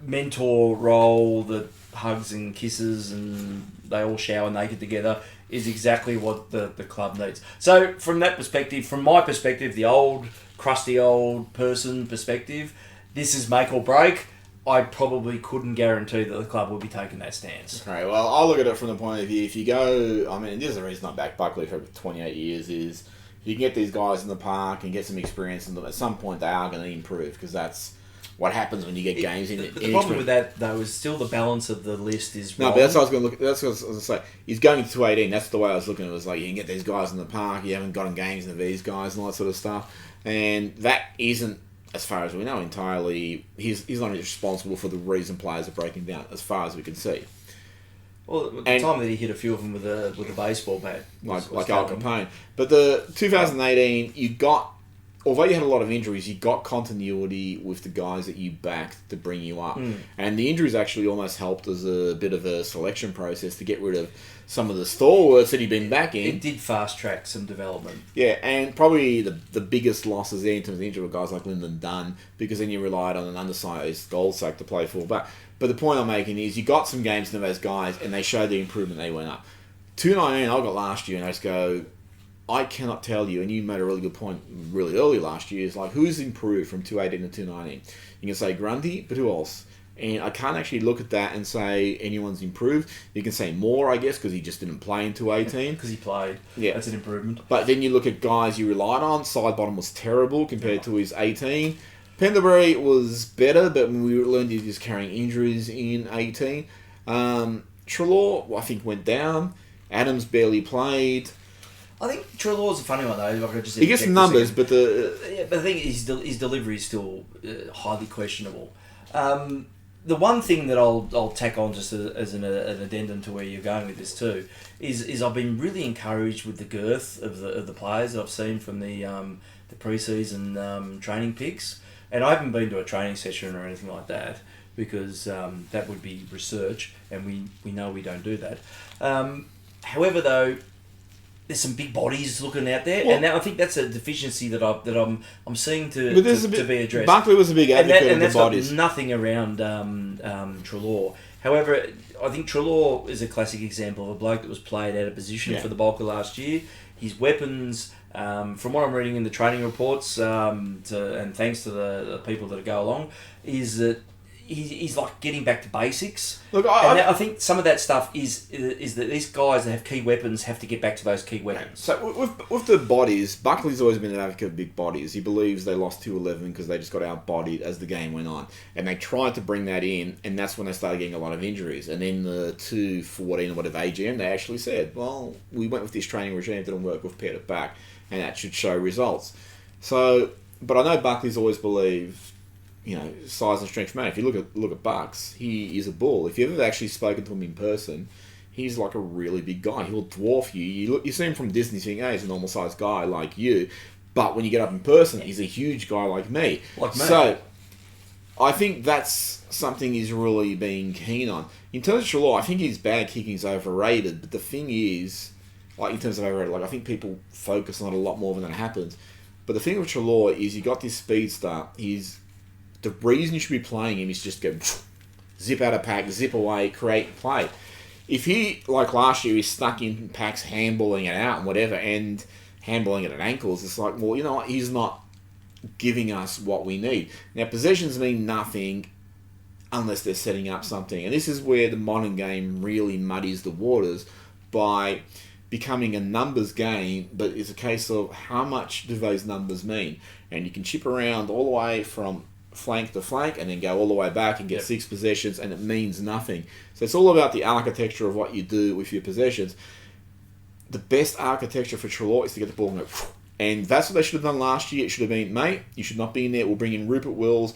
mentor role, that hugs and kisses and they all shower naked together, is exactly what the club needs. So from that perspective, from my perspective, the old crusty old person perspective, this is make or break. I probably couldn't guarantee that the club will be taking that stance. Okay, well, I'll look at it from the point of view, if you go, I mean, this is the reason I backed Buckley for 28 years, is if you can get these guys in the park and get some experience in them, at some point they are going to improve, because that's what happens when you get games in. The problem with that, though, is still the balance of the list is wrong. No, but that's what I was going to look. That's what I was going to say. He's going to 218. That's the way I was looking at it. It was like, you can get these guys in the park. You haven't gotten games into these guys and all that sort of stuff. And that isn't, as far as we know, entirely. He's not responsible for the reason players are breaking down, as far as we can see. Well, at the time that he hit a few of them with a baseball bat, like Al Capone. But the 2018, you got. Although you had a lot of injuries, you got continuity with the guys that you backed to bring you up. And the injuries actually almost helped as a bit of a selection process to get rid of some of the stalwarts that he'd been backing. It did fast-track some development. Yeah, and probably the biggest losses there in terms of injury were guys like Lyndon Dunn, because then you relied on an undersized goalsack to play full-back. But the point I'm making is you got some games into those guys, and they showed the improvement they went up. 219 I got last year, and I just go, I cannot tell you, and you made a really good point really early last year, is like, who's improved from 218 to 219? You can say Grundy, but who else? And I can't actually look at that and say anyone's improved. You can say Moore, I guess, because he just didn't play in 218. Because he played. Yeah. That's an improvement. But then you look at guys you relied on. Sidebottom was terrible compared to his 18. Pendlebury was better, but we learned he was carrying injuries in 18. Treloar, I think, went down. Adams barely played. I think Treloar's a funny one, though. He gets some numbers, but the thing is, his delivery is still highly questionable. The one thing that I'll tack on just as an addendum to where you're going with this too is I've been really encouraged with the girth of the players that I've seen from the pre-season training picks, and I haven't been to a training session or anything like that, because that would be research, and we know we don't do that. However, though, there's some big bodies looking out there, and I think that's a deficiency that I'm seeing to be addressed. Barkley was a big advocate of the bodies. Got nothing around Treloar. However, I think Treloar is a classic example of a bloke that was played out of position for the bulk of last year. His weapons, from what I'm reading in the training reports, and thanks to the people that go along, is that he's like getting back to basics. Look, I think some of that stuff is that these guys that have key weapons have to get back to those key weapons. So with the bodies, Buckley's always been an advocate of big bodies. He believes they lost 2-11 because they just got outbodied as the game went on, and they tried to bring that in, and that's when they started getting a lot of injuries. And then the 2-14 or whatever AGM, they actually said, well, we went with this training regime, it didn't work, we've pared it back, and that should show results. So, but I know Buckley's always believed, size and strength matter. If you look at Bucks, he is a bull. If you've ever actually spoken to him in person, he's like a really big guy. He'll dwarf you. You see him from Disney, you think, hey, he's a normal sized guy like you. But when you get up in person, he's a huge guy like me. So, I think that's something he's really being keen on. In terms of Treloar, I think his bag kicking is overrated. But the thing is, in terms of overrated, I think people focus on it a lot more than that happens. But the thing with Treloar is, you got this speedster. The reason you should be playing him is just go zip out of pack, zip away, create play. If he, like last year, is stuck in packs handballing it out and whatever, and handballing it at ankles. It's like, well, you know what? He's not giving us what we need. Now, possessions mean nothing unless they're setting up something. And this is where the modern game really muddies the waters by becoming a numbers game, but it's a case of how much do those numbers mean? And you can chip around all the way from flank to flank and then go all the way back and get 6 possessions, and it means nothing. So it's all about the architecture of what you do with your possessions. The best architecture for Treloar is to get the ball and go, and that's what they should have done last year. It should have been, mate, you should not be in there. We'll bring in Rupert Wills.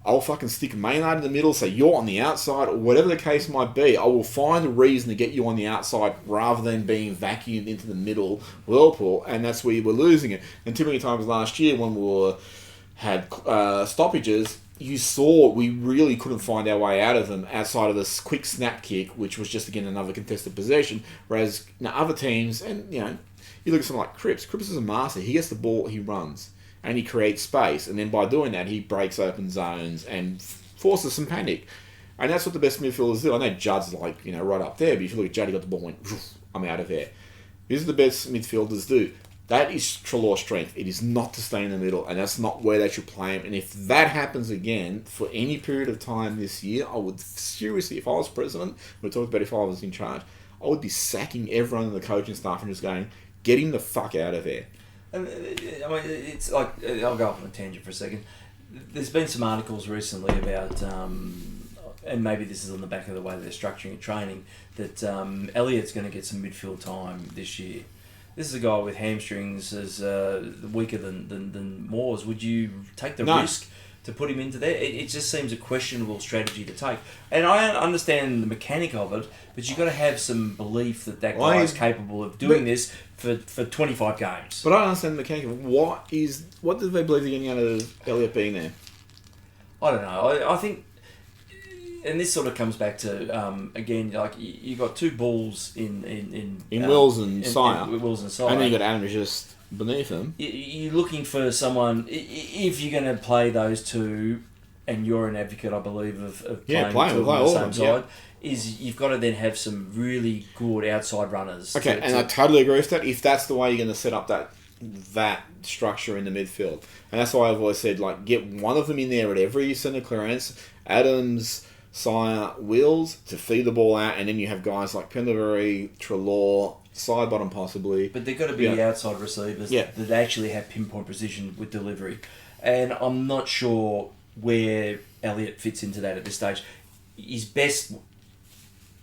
I'll fucking stick Maynard in the middle, so you're on the outside, or whatever the case might be. I will find a reason to get you on the outside rather than being vacuumed into the middle whirlpool, and that's where you were losing it. And too many times last year when we had stoppages, you saw we really couldn't find our way out of them outside of this quick snap kick, which was just, again, another contested possession. Whereas other teams, and you look at someone like Cripps. Cripps is a master. He gets the ball, he runs. And he creates space, and then by doing that, he breaks open zones and forces some panic. And that's what the best midfielders do. I know Judd's right up there, but if you look at Judd, he got the ball and went, I'm out of there. This is the best midfielders do. That is Treloar's strength. It is not to stay in the middle, and that's not where they should play him. And if that happens again for any period of time this year, I would seriously, if I was president, we talked about if I was in charge, I would be sacking everyone in the coaching staff and just going, get him the fuck out of there. And it's like, I'll go off on a tangent for a second. There's been some articles recently about, and maybe this is on the back of the way they're structuring training, that Elliott's going to get some midfield time this year. This is a guy with hamstrings as weaker than Moores. Would you take the risk to put him into there? It just seems a questionable strategy to take. And I understand the mechanic of it, but you've got to have some belief that guy is capable of doing this for 25 games. But I don't understand the mechanic. What do they believe they're getting out of Elliott being there? I don't know. I think, and this sort of comes back to again, like you got 2 balls in Wills and Sire, Wills and Sire, and then you got Adam just beneath him. You're looking for someone, if you're going to play those 2, and you're an advocate, I believe, of playing on the same side, is you've got to then have some really good outside runners. Okay, and I totally agree with that. If that's the way you're going to set up that structure in the midfield, and that's why I've always said, like, get one of them in there at every centre clearance. Adams, Sire, Wills to feed the ball out, and then you have guys like Pendlebury, Treloar, side bottom possibly. But they've got to be outside receivers that actually have pinpoint precision with delivery. And I'm not sure where Elliott fits into that at this stage. His best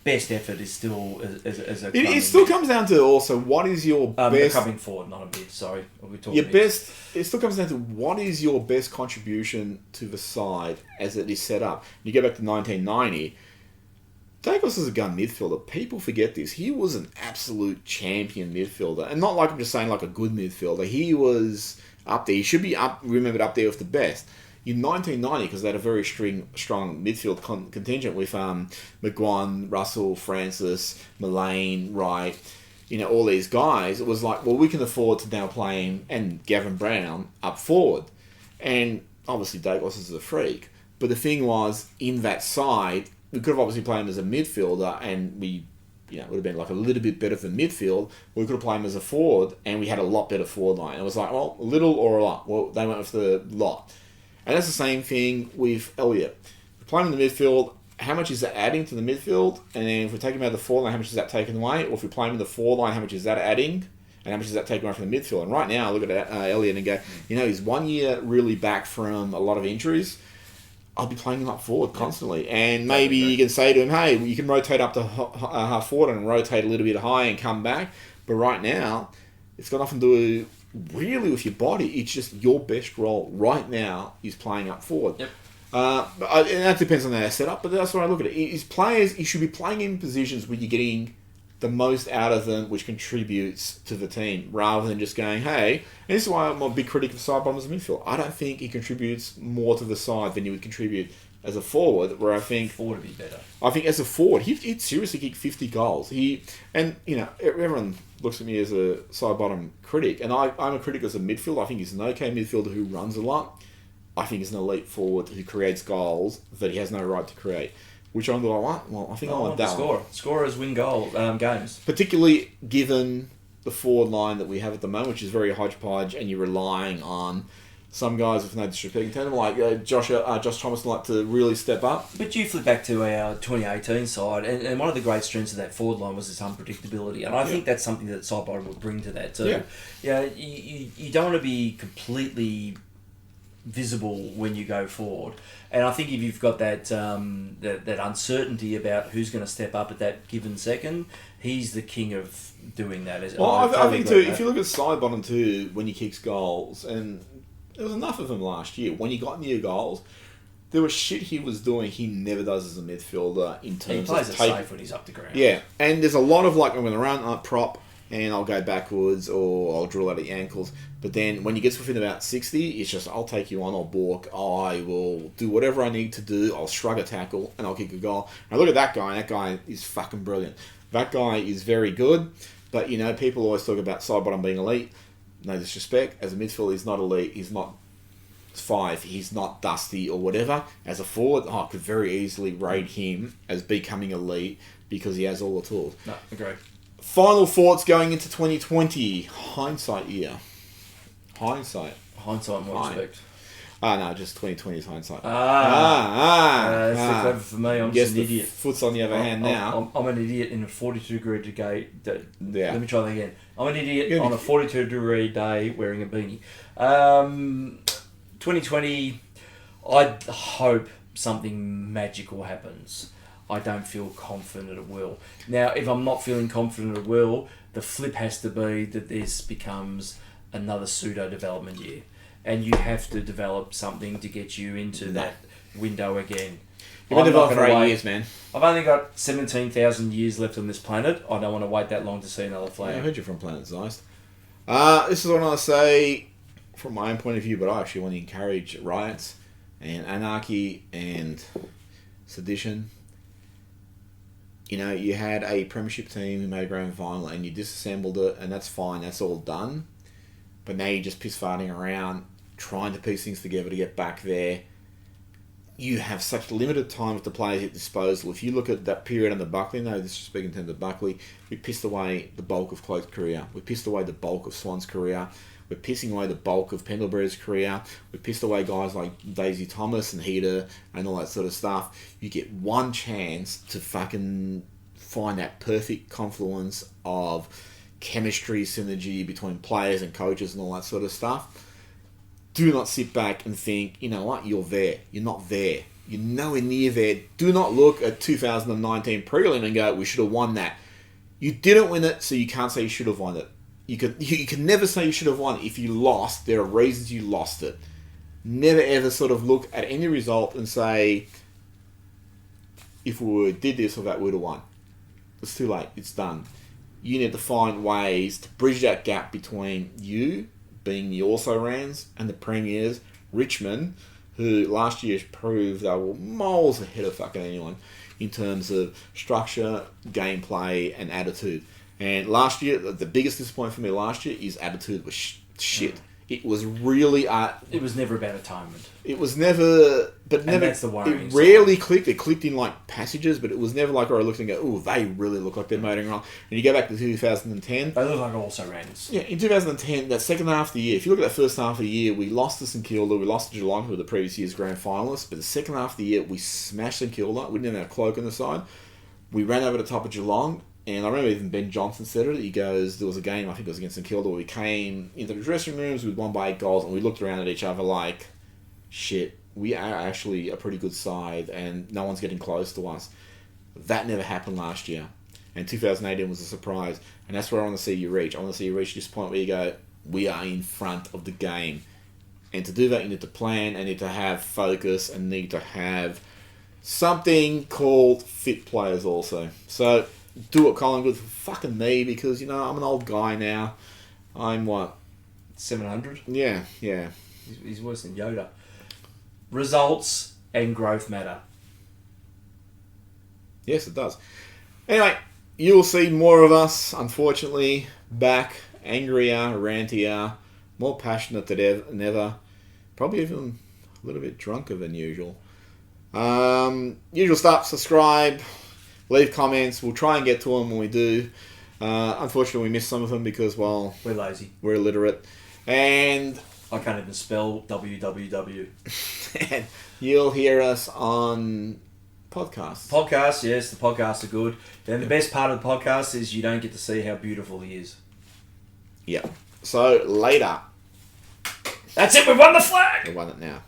effort is still as a... It still comes down to also what is your best... coming forward, not a mid, sorry. We're talking your best... It still comes down to what is your best contribution to the side as it is set up. You go back to 1990... Dacos is a gun midfielder. People forget this. He was an absolute champion midfielder. And not like I'm just saying like a good midfielder. He was up there. He should be remembered up there with the best. In 1990, because they had a very strong midfield contingent with McGuan, Russell, Francis, Mullane, Wright, all these guys, it was like, well, we can afford to now play him and Gavin Brown up forward. And obviously Dacos is a freak. But the thing was, in that side, we could have obviously played him as a midfielder and we would have been like a little bit better for midfield. We could have played him as a forward and we had a lot better forward line. It was like, well, a little or a lot. Well, they went with the lot. And that's the same thing with Elliott. If we play him in the midfield, how much is that adding to the midfield? And then if we take him out of the forward line, how much is that taken away? Or if we play him in the forward line, how much is that adding? And how much is that taken away from the midfield? And right now, I look at Elliott and go, he's 1 year really back from a lot of injuries. I'll be playing him up forward constantly. And maybe you can say to him, hey, you can rotate up to half forward and rotate a little bit high and come back. But right now, it's got nothing to do really with your body. It's just your best role right now is playing up forward. Yep. And that depends on their setup, but that's what I look at it. Is players, you should be playing in positions where you're getting the most out of them, which contributes to the team, rather than just going, hey, and this is why I'm a big critic of side bottoms midfield. I don't think he contributes more to the side than he would contribute as a forward, where I think... Forward would be better. I think as a forward, he'd seriously kick 50 goals. Everyone looks at me as a side bottom critic, and I'm a critic as a midfielder. I think he's an okay midfielder who runs a lot. I think he's an elite forward who creates goals that he has no right to create. Which one do I want? Well, I think I want that one. Scorers win games. Particularly given the forward line that we have at the moment, which is very hodgepodge, and you're relying on some guys, with no disrespect, like Josh Thomas, like to really step up. But you flip back to our 2018 side, and one of the great strengths of that forward line was its unpredictability, and I think that's something that Sidebottom would bring to that too. Yeah, you don't want to be completely visible when you go forward, and I think if you've got that that uncertainty about who's going to step up at that given second, he's the king of doing that. Well, I think too, if you look at Sidebottom too, when he kicks goals, and there was enough of him last year. When he got near goals, there was shit he was doing he never does as a midfielder in terms of... He plays it safe when he's up the ground. Yeah, and there's a lot of like, I'm going to run up prop and I'll go backwards or I'll drill out at the ankles. But then when he gets within about 60, it's just, I'll take you on, I'll balk, I will do whatever I need to do, I'll shrug a tackle and I'll kick a goal. And look at that guy is fucking brilliant. That guy is very good, but people always talk about Sidebottom being elite. No disrespect, as a midfielder, he's not elite, he's not 5, he's not dusty or whatever. As a forward, I could very easily rate him as becoming elite because he has all the tools. No, agree. Final thoughts going into 2020. Hindsight year. Hindsight in what respect? No, just 2020's hindsight. That's too clever for me. I'm just an idiot. Foot's on the other hand now. I'm an idiot in a 42-degree day. Yeah. Let me try that again. I'm an idiot on a 42-degree day wearing a beanie. 2020, I hope something magical happens. I don't feel confident it will. Now, if I'm not feeling confident it will, the flip has to be that this becomes another pseudo-development year. And you have to develop something to get you into that window again. You've been developed for 8 years, man. I've only got 17,000 years left on this planet. I don't want to wait that long to see another flag. I heard you're from Planet Zeist. This is what I say from my own point of view, but I actually want to encourage riots and anarchy and sedition. You had a premiership team who made a grand final and you disassembled it, and that's fine, that's all done. But now you're just piss-farting around, trying to piece things together to get back there. You have such limited time with the players at disposal. If you look at that period under Buckley, no disrespect in terms of Buckley, we pissed away the bulk of Cloke's career. We pissed away the bulk of Swan's career. We're pissing away the bulk of Pendlebury's career. We pissed away guys like Daisy Thomas and Heater and all that sort of stuff. You get one chance to fucking find that perfect confluence of chemistry, synergy between players and coaches and all that sort of stuff. Do not sit back and think, you know what, you're there. You're not there. You're nowhere near there. Do not look at 2019 prelim and go, we should have won that. You didn't win it, so you can't say you should have won it. You can never say you should have won it. If you lost, there are reasons you lost it. Never ever sort of look at any result and say, if we did this or that, we would have won. It's too late. It's done. You need to find ways to bridge that gap between you, being the also-rans, and the premiers, Richmond, who last year proved they were miles ahead of fucking anyone in terms of structure, gameplay, and attitude. And last year, the biggest disappointment for me last year is attitude was shit. It was really... it was never about atonement. It was never... But never. That's the worrying It rarely clicked. It clicked in like passages, but it was never like where I looked and go, oh, they really look like they're motoring wrong. And you go back to 2010... They look like also-rans. Yeah, in 2010, that second half of the year, if you look at that first half of the year, we lost to St Kilda, we lost to Geelong, who were the previous year's grand finalists, but the second half of the year, we smashed St Kilda. We didn't have a Cloke on the side. We ran over the top of Geelong. And I remember even Ben Johnson said it. He goes, there was a game, I think it was against St Kilda, where we came into the dressing rooms, we won by 8 goals, and we looked around at each other like, shit, we are actually a pretty good side, and no one's getting close to us. That never happened last year. And 2018 was a surprise. And that's where I want to see you reach. I want to see you reach this point where you go, we are in front of the game. And to do that, you need to plan, and need to have focus, and need to have something called fit players also. So... do what Collingwood for fucking me, because, I'm an old guy now. I'm what? 700? Yeah. He's worse than Yoda. Results and growth matter. Yes, it does. Anyway, you'll see more of us, unfortunately, back, angrier, rantier, more passionate than ever. Probably even a little bit drunker than usual. Usual stuff, subscribe. Leave comments. We'll try and get to them when we do. Unfortunately, we missed some of them because, well, We're lazy. we're illiterate. And I can't even spell www. and you'll hear us on podcasts. Podcasts, yes, the podcasts are good. And the best part of the podcast is you don't get to see how beautiful he is. Yeah. So, later. That's it, we've won the flag! We won it now.